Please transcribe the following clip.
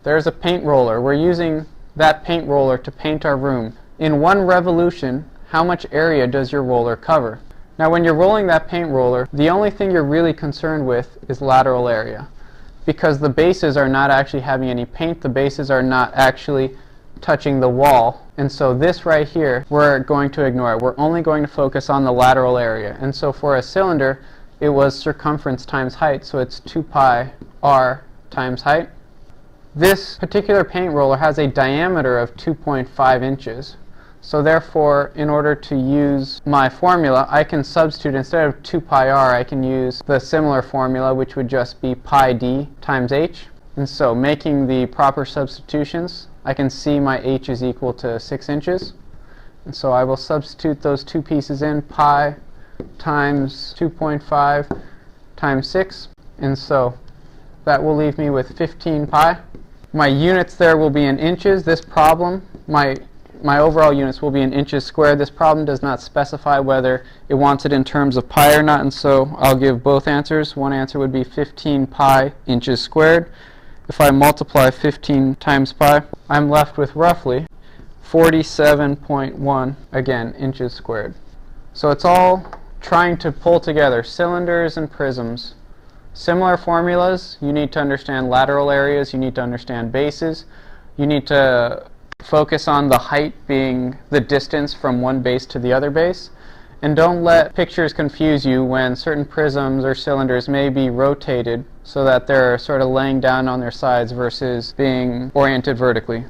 There's a paint roller. We're using that paint roller to paint our room. In one revolution, how much area does your roller cover? Now when you're rolling that paint roller, the only thing you're really concerned with is lateral area, because the bases are not actually having any paint, the bases are not actually touching the wall, and so this right here we're going to ignore it. We're only going to focus on the lateral area. And so for a cylinder, it was circumference times height, so it's 2 pi r times height. This particular paint roller has a diameter of 2.5 inches. So therefore, in order to use my formula, I can substitute, instead of 2 pi r, I can use the similar formula, which would just be pi d times h. And so making the proper substitutions, I can see my h is equal to 6 inches. And so I will substitute those two pieces in, pi times 2.5 times 6. And so that will leave me with 15 pi. My units there will be in inches. This problem, my overall units will be in inches squared. This problem does not specify whether it wants it in terms of pi or not, and so I'll give both answers. One answer would be 15 pi inches squared. If I multiply 15 times pi, I'm left with roughly 47.1, again, inches squared. So it's all trying to pull together cylinders and prisms. Similar formulas. You need to understand lateral areas, you need to understand bases, you need to focus on the height being the distance from one base to the other base, and don't let pictures confuse you when certain prisms or cylinders may be rotated so that they're sort of laying down on their sides versus being oriented vertically.